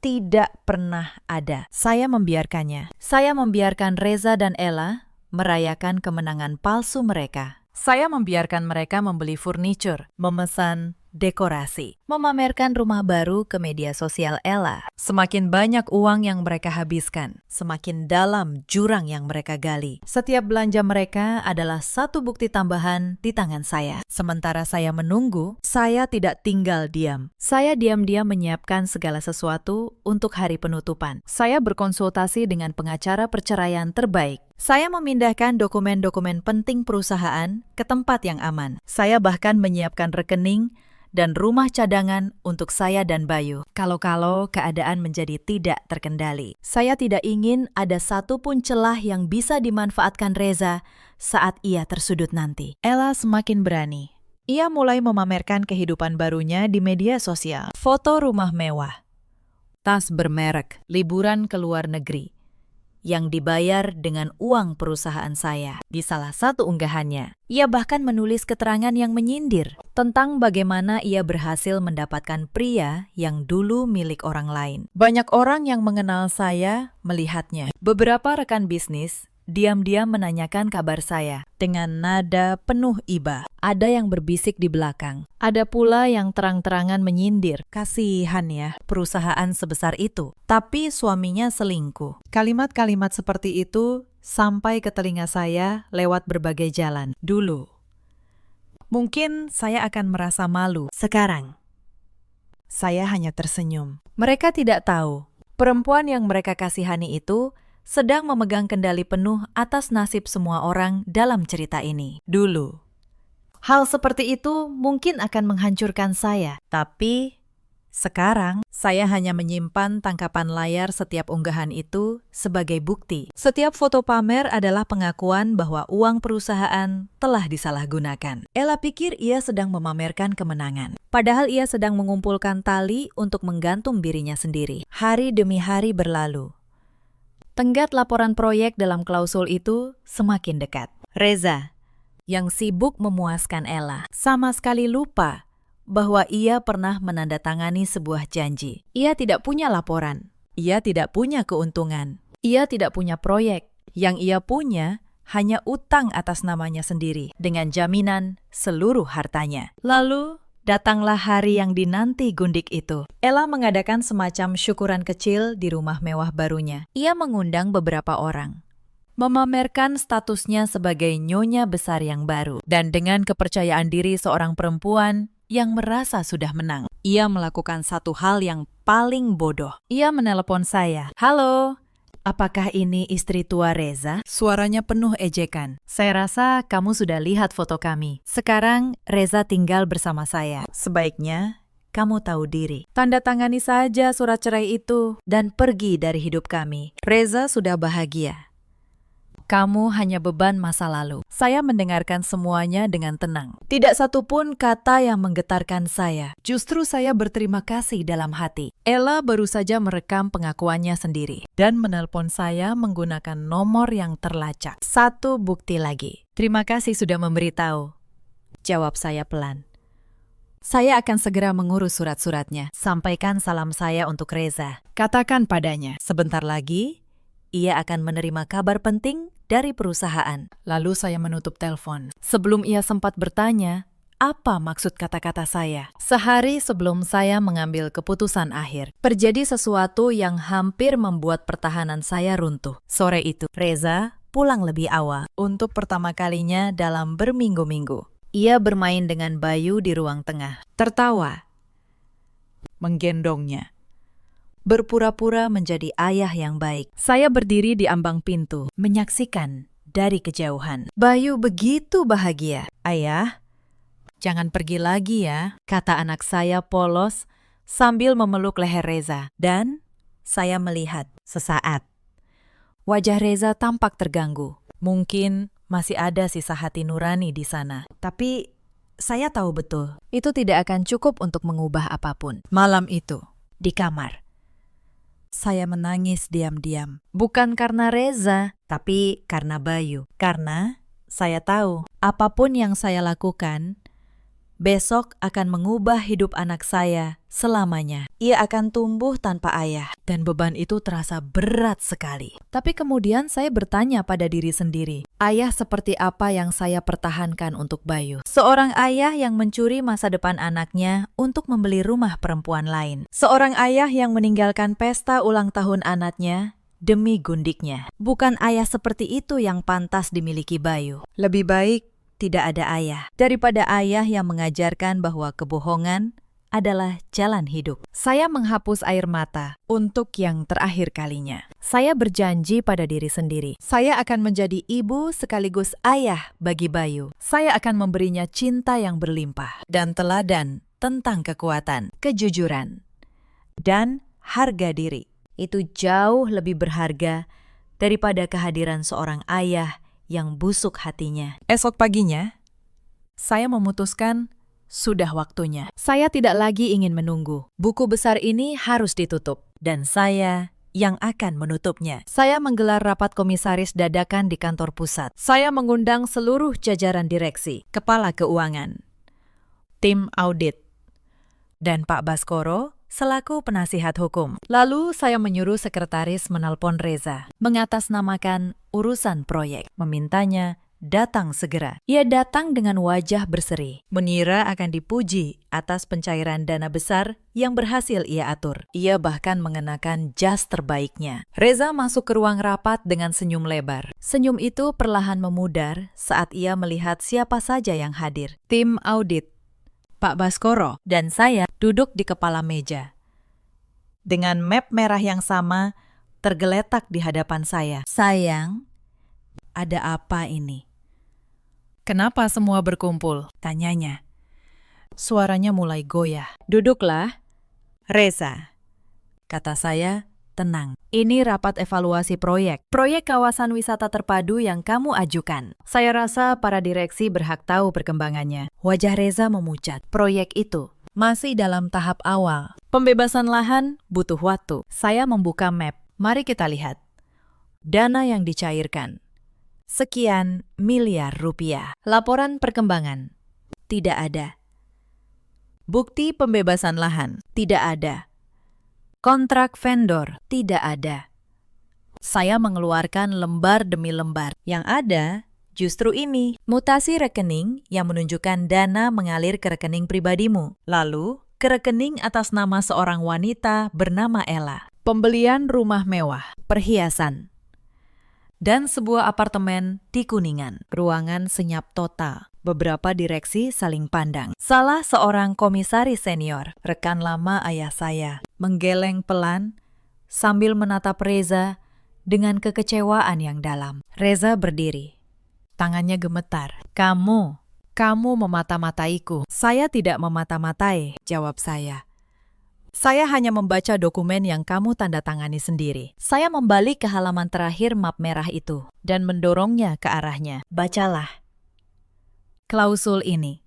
tidak pernah ada. Saya membiarkannya. Saya membiarkan Reza dan Ella merayakan kemenangan palsu mereka. Saya membiarkan mereka membeli furniture, memesan dekorasi, memamerkan rumah baru ke media sosial Ella. Semakin banyak uang yang mereka habiskan, semakin dalam jurang yang mereka gali. Setiap belanja mereka adalah satu bukti tambahan di tangan saya. Sementara saya menunggu, saya tidak tinggal diam. Saya diam-diam menyiapkan segala sesuatu untuk hari penutupan. Saya berkonsultasi dengan pengacara perceraian terbaik. Saya memindahkan dokumen-dokumen penting perusahaan ke tempat yang aman. Saya bahkan menyiapkan rekening dan rumah cadangan untuk saya dan Bayu. Kalau-kalau keadaan menjadi tidak terkendali. Saya tidak ingin ada satupun celah yang bisa dimanfaatkan Reza saat ia tersudut nanti. Ella semakin berani. Ia mulai memamerkan kehidupan barunya di media sosial. Foto rumah mewah, tas bermerek, liburan ke luar negeri, yang dibayar dengan uang perusahaan saya. Di salah satu unggahannya, ia bahkan menulis keterangan yang menyindir tentang bagaimana ia berhasil mendapatkan pria yang dulu milik orang lain. Banyak orang yang mengenal saya melihatnya. Beberapa rekan bisnis diam-diam menanyakan kabar saya dengan nada penuh iba. Ada yang berbisik di belakang. Ada pula yang terang-terangan menyindir. Kasihan ya, perusahaan sebesar itu. Tapi suaminya selingkuh. Kalimat-kalimat seperti itu sampai ke telinga saya lewat berbagai jalan. Dulu, mungkin saya akan merasa malu. Sekarang, saya hanya tersenyum. Mereka tidak tahu, perempuan yang mereka kasihani itu sedang memegang kendali penuh atas nasib semua orang dalam cerita ini. Dulu, hal seperti itu mungkin akan menghancurkan saya. Tapi sekarang, saya hanya menyimpan tangkapan layar setiap unggahan itu sebagai bukti. Setiap foto pamer adalah pengakuan bahwa uang perusahaan telah disalahgunakan. Ella pikir ia sedang memamerkan kemenangan. Padahal ia sedang mengumpulkan tali untuk menggantung dirinya sendiri. Hari demi hari berlalu. Tenggat laporan proyek dalam klausul itu semakin dekat. Reza, yang sibuk memuaskan Ella, sama sekali lupa bahwa ia pernah menandatangani sebuah janji. Ia tidak punya laporan. Ia tidak punya keuntungan. Ia tidak punya proyek. Yang ia punya hanya utang atas namanya sendiri dengan jaminan seluruh hartanya. Lalu datanglah hari yang dinanti Gundik itu. Ella mengadakan semacam syukuran kecil di rumah mewah barunya. Ia mengundang beberapa orang, memamerkan statusnya sebagai nyonya besar yang baru. Dan dengan kepercayaan diri seorang perempuan yang merasa sudah menang, ia melakukan satu hal yang paling bodoh. Ia menelepon saya. "Halo, apakah ini istri tua Reza?" Suaranya penuh ejekan. "Saya rasa kamu sudah lihat foto kami. Sekarang Reza tinggal bersama saya. Sebaiknya kamu tahu diri. Tanda tangani saja surat cerai itu dan pergi dari hidup kami. Reza sudah bahagia. Kamu hanya beban masa lalu." Saya mendengarkan semuanya dengan tenang. Tidak satupun kata yang menggetarkan saya. Justru saya berterima kasih dalam hati. Ella baru saja merekam pengakuannya sendiri dan menelpon saya menggunakan nomor yang terlacak. "Satu bukti lagi. Terima kasih sudah memberitahu," jawab saya pelan. "Saya akan segera mengurus surat-suratnya. Sampaikan salam saya untuk Reza. Katakan padanya, sebentar lagi ia akan menerima kabar penting dari perusahaan." Lalu saya menutup telepon. Sebelum ia sempat bertanya, apa maksud kata-kata saya? Sehari sebelum saya mengambil keputusan akhir, terjadi sesuatu yang hampir membuat pertahanan saya runtuh. Sore itu, Reza pulang lebih awal untuk pertama kalinya dalam berminggu-minggu. Ia bermain dengan Bayu di ruang tengah, tertawa, menggendongnya, berpura-pura menjadi ayah yang baik. Saya berdiri di ambang pintu, menyaksikan dari kejauhan. Bayu begitu bahagia. "Ayah, jangan pergi lagi ya," kata anak saya polos sambil memeluk leher Reza. Dan saya melihat sesaat wajah Reza tampak terganggu. Mungkin masih ada sisa hati nurani di sana. Tapi saya tahu betul, itu tidak akan cukup untuk mengubah apapun. Malam itu, di kamar, saya menangis diam-diam. Bukan karena Reza, tapi karena Bayu. Karena Saya tahu apapun yang saya lakukan besok akan mengubah hidup anak saya selamanya. Ia akan tumbuh tanpa ayah, dan beban itu terasa berat sekali. Tapi kemudian saya bertanya pada diri sendiri, ayah seperti apa yang saya pertahankan untuk Bayu? Seorang ayah yang mencuri masa depan anaknya untuk membeli rumah perempuan lain. Seorang ayah yang meninggalkan pesta ulang tahun anaknya demi gundiknya. Bukan ayah seperti itu yang pantas dimiliki Bayu. Lebih baik tidak ada ayah daripada ayah yang mengajarkan bahwa kebohongan adalah jalan hidup. Saya menghapus air mata untuk yang terakhir kalinya. Saya berjanji pada diri sendiri, saya akan menjadi ibu sekaligus ayah bagi Bayu. Saya akan memberinya cinta yang berlimpah dan teladan tentang kekuatan, kejujuran, dan harga diri. Itu jauh lebih berharga daripada kehadiran seorang ayah yang busuk hatinya. Esok paginya, saya memutuskan sudah waktunya. Saya tidak lagi ingin menunggu. Buku besar ini harus ditutup, dan saya yang akan menutupnya. Saya menggelar rapat komisaris dadakan di kantor pusat. Saya mengundang seluruh jajaran direksi, kepala keuangan, tim audit, dan Pak Baskoro selaku penasihat hukum. Lalu saya menyuruh sekretaris menelpon Reza, mengatasnamakan urusan proyek, memintanya datang segera. Ia datang dengan wajah berseri, mengira akan dipuji atas pencairan dana besar yang berhasil ia atur. Ia bahkan mengenakan jas terbaiknya. Reza masuk ke ruang rapat dengan senyum lebar. Senyum itu perlahan memudar saat ia melihat siapa saja yang hadir. Tim audit, Pak Baskoro, dan saya duduk di kepala meja. Dengan map merah yang sama tergeletak di hadapan saya. Sayang, ada apa ini? Kenapa semua berkumpul? Tanyanya. Suaranya mulai goyah. Duduklah, Reza, kata saya tenang. Ini rapat evaluasi proyek kawasan wisata terpadu yang kamu ajukan. Saya rasa para direksi berhak tahu perkembangannya. Wajah Reza memucat. Proyek itu masih dalam tahap awal. Pembebasan lahan butuh waktu. Saya membuka map. Mari kita lihat. Dana yang dicairkan. Sekian miliar rupiah. Laporan perkembangan. Tidak ada. Bukti pembebasan lahan. Tidak ada. Kontrak vendor. Tidak ada. Saya mengeluarkan lembar demi lembar. Yang ada justru ini, mutasi rekening yang menunjukkan dana mengalir ke rekening pribadimu. Lalu, ke rekening atas nama seorang wanita bernama Ella. Pembelian rumah mewah, perhiasan, dan sebuah apartemen di Kuningan. Ruangan senyap total. Beberapa direksi saling pandang. Salah seorang komisaris senior, rekan lama ayah saya, menggeleng pelan sambil menatap Reza dengan kekecewaan yang dalam. Reza berdiri. Tangannya gemetar. Kamu memata-mataiku. Saya tidak memata-matai, jawab saya. Saya hanya membaca dokumen yang kamu tanda tangani sendiri. Saya membalik ke halaman terakhir map merah itu dan mendorongnya ke arahnya. Bacalah klausul ini.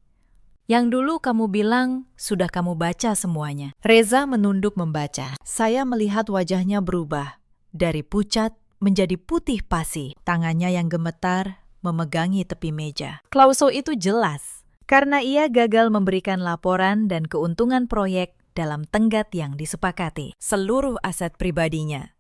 Yang dulu kamu bilang sudah kamu baca semuanya. Reza menunduk membaca. Saya melihat wajahnya berubah dari pucat menjadi putih pasi. Tangannya yang gemetar memegangi tepi meja. Klausul itu jelas, karena ia gagal memberikan laporan dan keuntungan proyek dalam tenggat yang disepakati. Seluruh aset pribadinya,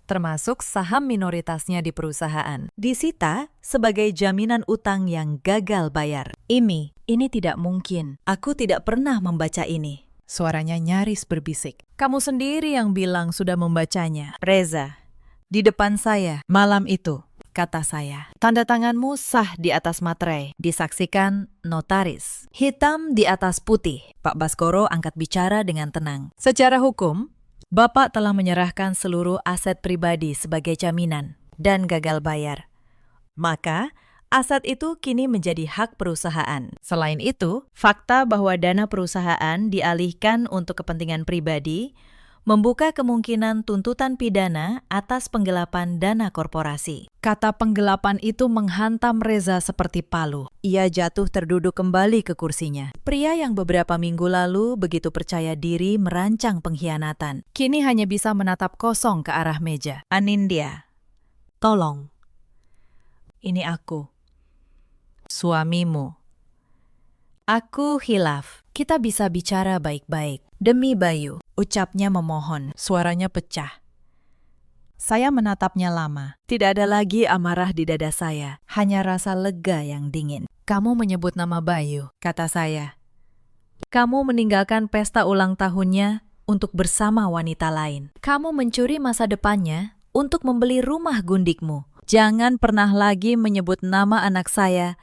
termasuk saham minoritasnya di perusahaan, disita sebagai jaminan utang yang gagal bayar. Ini tidak mungkin. Aku tidak pernah membaca ini. Suaranya nyaris berbisik. Kamu sendiri yang bilang sudah membacanya. Reza, di depan saya, malam itu, kata saya. Tanda tanganmu sah di atas materai, disaksikan notaris. Hitam di atas putih. Pak Baskoro angkat bicara dengan tenang. Secara hukum, Bapak telah menyerahkan seluruh aset pribadi sebagai jaminan dan gagal bayar. Maka, aset itu kini menjadi hak perusahaan. Selain itu, fakta bahwa dana perusahaan dialihkan untuk kepentingan pribadi membuka kemungkinan tuntutan pidana atas penggelapan dana korporasi. Kata penggelapan itu menghantam Reza seperti palu. Ia jatuh terduduk kembali ke kursinya. Pria yang beberapa minggu lalu begitu percaya diri merancang pengkhianatan, kini hanya bisa menatap kosong ke arah meja. Anindya, tolong. Ini aku. suamimu. Aku hilaf. Kita bisa bicara baik-baik. Demi Bayu, ucapnya memohon. Suaranya pecah. Saya menatapnya lama. Tidak ada lagi amarah di dada saya, hanya rasa lega yang dingin. Kamu menyebut nama Bayu, kata saya. Kamu meninggalkan pesta ulang tahunnya untuk bersama wanita lain. Kamu mencuri masa depannya untuk membeli rumah gundikmu. Jangan pernah lagi menyebut nama anak saya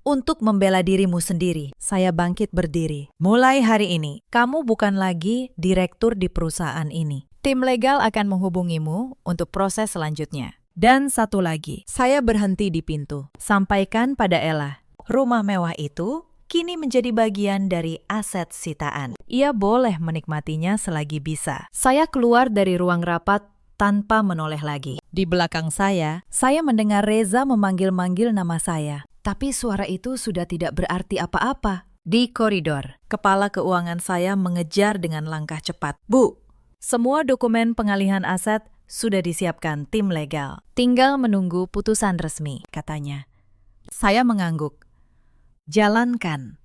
untuk membela dirimu sendiri. Saya bangkit berdiri. Mulai hari ini, kamu bukan lagi direktur di perusahaan ini. Tim legal akan menghubungimu untuk proses selanjutnya. Dan satu lagi, saya berhenti di pintu. Sampaikan pada Ella, rumah mewah itu kini menjadi bagian dari aset sitaan. Ia boleh menikmatinya selagi bisa. Saya keluar dari ruang rapat tanpa menoleh lagi. Di belakang saya mendengar Reza memanggil-manggil nama saya. Tapi suara itu sudah tidak berarti apa-apa. Di koridor, kepala keuangan saya mengejar dengan langkah cepat. Bu, semua dokumen pengalihan aset sudah disiapkan tim legal. Tinggal menunggu putusan resmi, katanya. Saya mengangguk. Jalankan.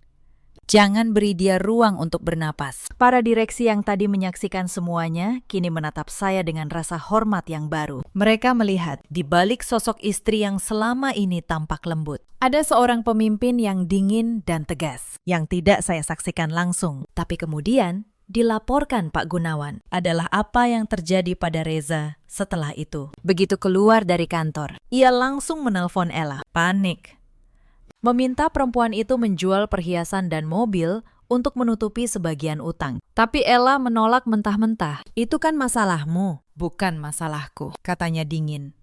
Jangan beri dia ruang untuk bernapas. Para direksi yang tadi menyaksikan semuanya kini menatap saya dengan rasa hormat yang baru. Mereka melihat di balik sosok istri yang selama ini tampak lembut, ada seorang pemimpin yang dingin dan tegas, yang tidak saya saksikan langsung. Tapi kemudian dilaporkan Pak Gunawan adalah apa yang terjadi pada Reza setelah itu. Begitu keluar dari kantor, ia langsung menelpon Ella. Panik. Meminta perempuan itu menjual perhiasan dan mobil untuk menutupi sebagian utang. Tapi Ella menolak mentah-mentah. Itu kan masalahmu, bukan masalahku, katanya dingin.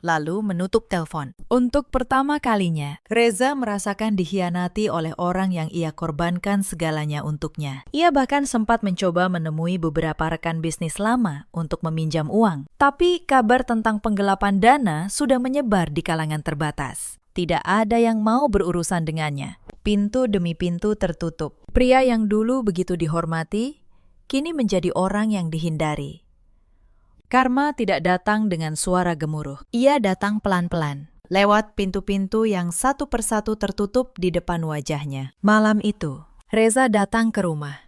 Lalu menutup telepon. Untuk pertama kalinya, Reza merasakan dikhianati oleh orang yang ia korbankan segalanya untuknya. Ia bahkan sempat mencoba menemui beberapa rekan bisnis lama untuk meminjam uang. Tapi kabar tentang penggelapan dana sudah menyebar di kalangan terbatas. Tidak ada yang mau berurusan dengannya. Pintu demi pintu tertutup. Pria yang dulu begitu dihormati, kini menjadi orang yang dihindari. Karma tidak datang dengan suara gemuruh. Ia datang pelan-pelan, lewat pintu-pintu yang satu persatu tertutup di depan wajahnya. Malam itu, Reza datang ke rumah,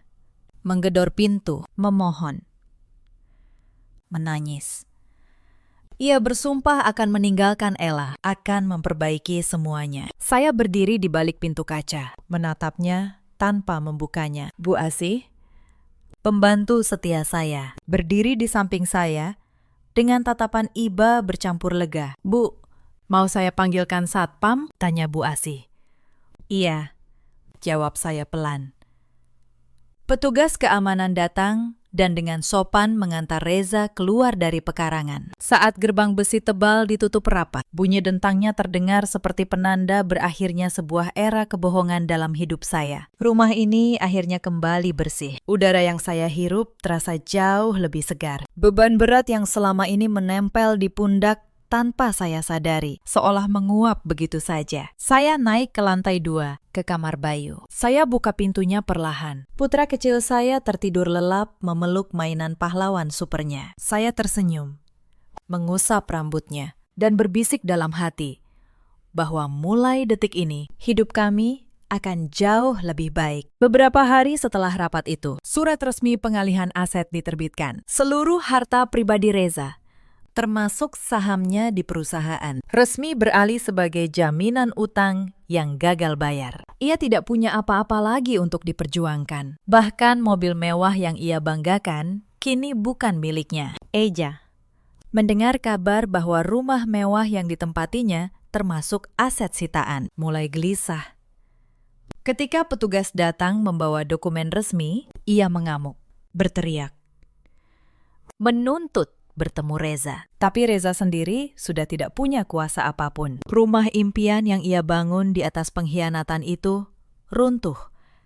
menggedor pintu, memohon, menangis. Ia bersumpah akan meninggalkan Ella, akan memperbaiki semuanya. Saya berdiri di balik pintu kaca, menatapnya tanpa membukanya. Bu Asih, pembantu setia saya, berdiri di samping saya dengan tatapan iba bercampur lega. Bu, mau saya panggilkan satpam? Tanya Bu Asih. Iya, jawab saya pelan. Petugas keamanan datang dan dengan sopan mengantar Reza keluar dari pekarangan. Saat gerbang besi tebal ditutup rapat, bunyi dentangnya terdengar seperti penanda berakhirnya sebuah era kebohongan dalam hidup saya. Rumah ini akhirnya kembali bersih. Udara yang saya hirup terasa jauh lebih segar. Beban berat yang selama ini menempel di pundak tanpa saya sadari, seolah menguap begitu saja. Saya naik ke lantai 2, ke kamar Bayu. Saya buka pintunya perlahan. Putra kecil saya tertidur lelap memeluk mainan pahlawan supernya. Saya tersenyum, mengusap rambutnya, dan berbisik dalam hati bahwa mulai detik ini, hidup kami akan jauh lebih baik. Beberapa hari setelah rapat itu, surat resmi pengalihan aset diterbitkan. Seluruh harta pribadi Reza, termasuk sahamnya di perusahaan, resmi beralih sebagai jaminan utang yang gagal bayar. Ia tidak punya apa-apa lagi untuk diperjuangkan. Bahkan mobil mewah yang ia banggakan kini bukan miliknya. Eja mendengar kabar bahwa rumah mewah yang ditempatinya termasuk aset sitaan, mulai gelisah. Ketika petugas datang membawa dokumen resmi, ia mengamuk, berteriak, menuntut bertemu Reza. Tapi Reza sendiri sudah tidak punya kuasa apapun. Rumah impian yang ia bangun di atas pengkhianatan itu runtuh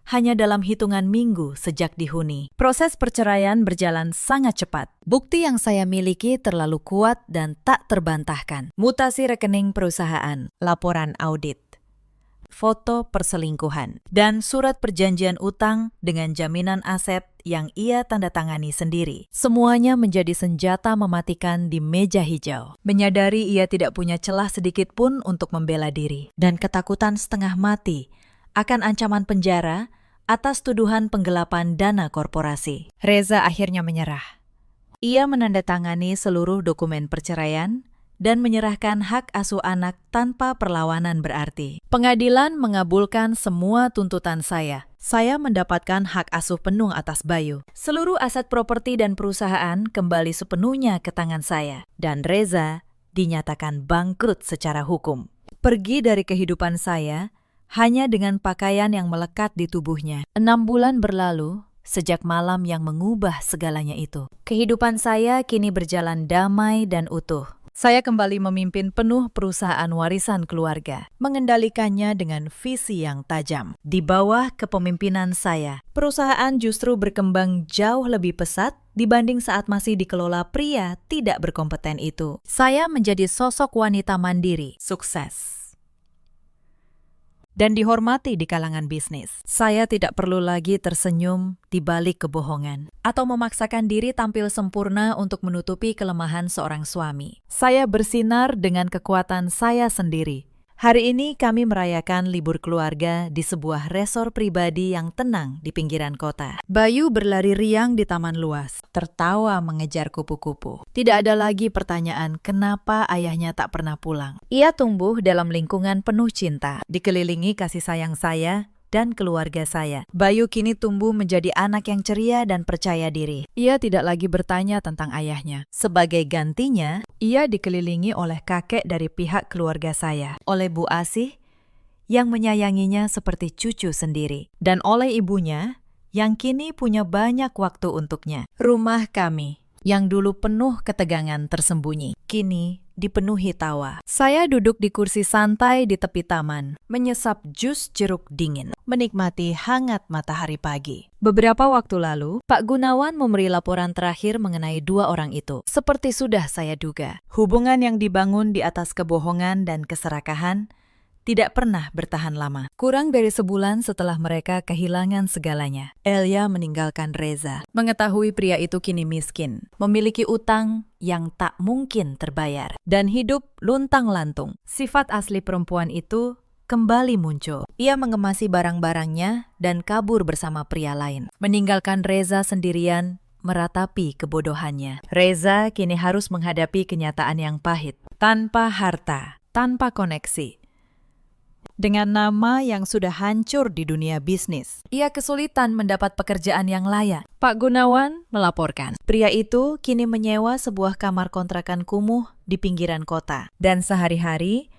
hanya dalam hitungan minggu sejak dihuni. Proses perceraian berjalan sangat cepat. Bukti yang saya miliki terlalu kuat dan tak terbantahkan. Mutasi rekening perusahaan, laporan audit, foto perselingkuhan, dan surat perjanjian utang dengan jaminan aset yang ia tanda tangani sendiri. Semuanya menjadi senjata mematikan di meja hijau. Menyadari ia tidak punya celah sedikit pun untuk membela diri, dan ketakutan setengah mati akan ancaman penjara atas tuduhan penggelapan dana korporasi. Reza akhirnya menyerah. Ia menandatangani seluruh dokumen perceraian dan menyerahkan hak asuh anak tanpa perlawanan berarti. Pengadilan mengabulkan semua tuntutan saya. Saya mendapatkan hak asuh penuh atas Bayu. Seluruh aset properti dan perusahaan kembali sepenuhnya ke tangan saya. Dan Reza dinyatakan bangkrut secara hukum. Pergi dari kehidupan saya hanya dengan pakaian yang melekat di tubuhnya. 6 bulan berlalu sejak malam yang mengubah segalanya itu. Kehidupan saya kini berjalan damai dan utuh. Saya kembali memimpin penuh perusahaan warisan keluarga, mengendalikannya dengan visi yang tajam. Di bawah kepemimpinan saya, perusahaan justru berkembang jauh lebih pesat dibanding saat masih dikelola pria tidak berkompeten itu. Saya menjadi sosok wanita mandiri, sukses, dan dihormati di kalangan bisnis. Saya tidak perlu lagi tersenyum di balik kebohongan atau memaksakan diri tampil sempurna untuk menutupi kelemahan seorang suami. Saya bersinar dengan kekuatan saya sendiri. Hari ini kami merayakan libur keluarga di sebuah resor pribadi yang tenang di pinggiran kota. Bayu berlari riang di taman luas, tertawa mengejar kupu-kupu. Tidak ada lagi pertanyaan kenapa ayahnya tak pernah pulang. Ia tumbuh dalam lingkungan penuh cinta, dikelilingi kasih sayang saya dan keluarga saya. Bayu kini tumbuh menjadi anak yang ceria dan percaya diri. Ia tidak lagi bertanya tentang ayahnya. Sebagai gantinya, ia dikelilingi oleh kakek dari pihak keluarga saya, oleh Bu Asih yang menyayanginya seperti cucu sendiri, dan oleh ibunya yang kini punya banyak waktu untuknya. Rumah kami yang dulu penuh ketegangan tersembunyi, kini dipenuhi tawa. Saya duduk di kursi santai di tepi taman, menyesap jus jeruk dingin, menikmati hangat matahari pagi. Beberapa waktu lalu, Pak Gunawan memberi laporan terakhir mengenai 2 orang itu. Seperti sudah saya duga, hubungan yang dibangun di atas kebohongan dan keserakahan tidak pernah bertahan lama. Kurang dari sebulan setelah mereka kehilangan segalanya, Elia meninggalkan Reza. Mengetahui pria itu kini miskin, memiliki utang yang tak mungkin terbayar, dan hidup luntang-lantung. Sifat asli perempuan itu kembali muncul. Ia mengemasi barang-barangnya dan kabur bersama pria lain, meninggalkan Reza sendirian meratapi kebodohannya. Reza kini harus menghadapi kenyataan yang pahit, tanpa harta, tanpa koneksi, dengan nama yang sudah hancur di dunia bisnis. Ia kesulitan mendapat pekerjaan yang layak. Pak Gunawan melaporkan, pria itu kini menyewa sebuah kamar kontrakan kumuh di pinggiran kota, dan sehari-hari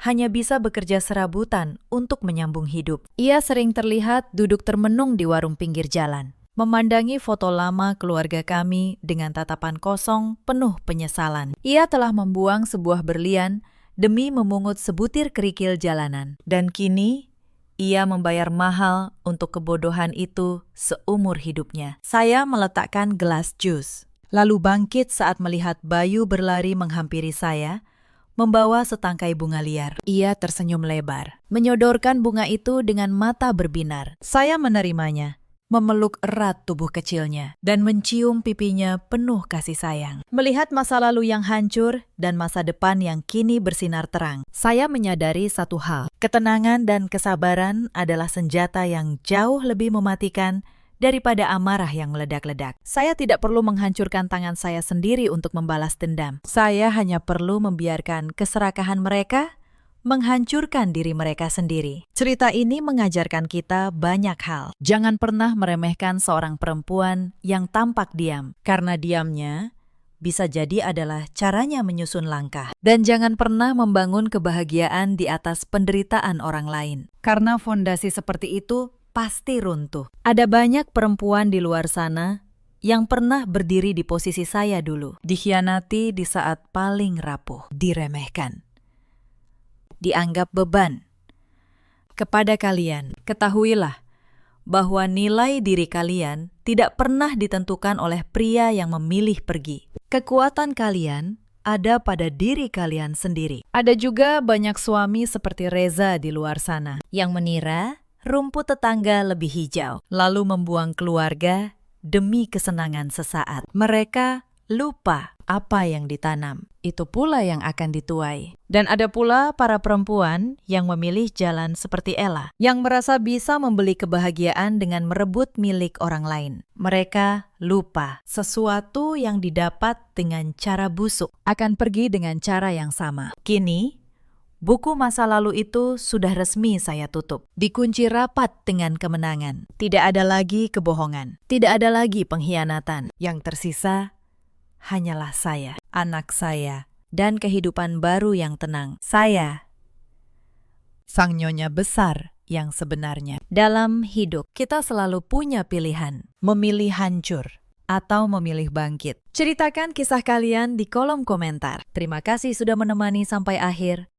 hanya bisa bekerja serabutan untuk menyambung hidup. Ia sering terlihat duduk termenung di warung pinggir jalan, memandangi foto lama keluarga kami dengan tatapan kosong penuh penyesalan. Ia telah membuang sebuah berlian demi memungut sebutir kerikil jalanan. Dan kini, ia membayar mahal untuk kebodohan itu seumur hidupnya. Saya meletakkan gelas jus, lalu bangkit saat melihat Bayu berlari menghampiri saya, membawa setangkai bunga liar. Ia tersenyum lebar, menyodorkan bunga itu dengan mata berbinar. Saya menerimanya, memeluk erat tubuh kecilnya, dan mencium pipinya penuh kasih sayang. Melihat masa lalu yang hancur dan masa depan yang kini bersinar terang, saya menyadari satu hal. Ketenangan dan kesabaran adalah senjata yang jauh lebih mematikan daripada amarah yang meledak-ledak. Saya tidak perlu menghancurkan tangan saya sendiri untuk membalas dendam. Saya hanya perlu membiarkan keserakahan mereka menghancurkan diri mereka sendiri. Cerita ini mengajarkan kita banyak hal. Jangan pernah meremehkan seorang perempuan yang tampak diam, karena diamnya bisa jadi adalah caranya menyusun langkah. Dan jangan pernah membangun kebahagiaan di atas penderitaan orang lain, karena fondasi seperti itu pasti runtuh. Ada banyak perempuan di luar sana yang pernah berdiri di posisi saya dulu, dikhianati di saat paling rapuh, diremehkan, dianggap beban. Kepada kalian, ketahuilah bahwa nilai diri kalian tidak pernah ditentukan oleh pria yang memilih pergi. Kekuatan kalian ada pada diri kalian sendiri. Ada juga banyak suami seperti Reza di luar sana yang menira rumput tetangga lebih hijau, lalu membuang keluarga demi kesenangan sesaat. Mereka lupa apa yang ditanam, itu pula yang akan dituai. Dan ada pula para perempuan yang memilih jalan seperti Ella, yang merasa bisa membeli kebahagiaan dengan merebut milik orang lain. Mereka lupa sesuatu yang didapat dengan cara busuk akan pergi dengan cara yang sama. Kini, buku masa lalu itu sudah resmi saya tutup. Dikunci rapat dengan kemenangan. Tidak ada lagi kebohongan. Tidak ada lagi pengkhianatan. Yang tersisa hanyalah saya, anak saya, dan kehidupan baru yang tenang. Saya, sang nyonya besar yang sebenarnya. Dalam hidup, kita selalu punya pilihan. Memilih hancur atau memilih bangkit. Ceritakan kisah kalian di kolom komentar. Terima kasih sudah menemani sampai akhir.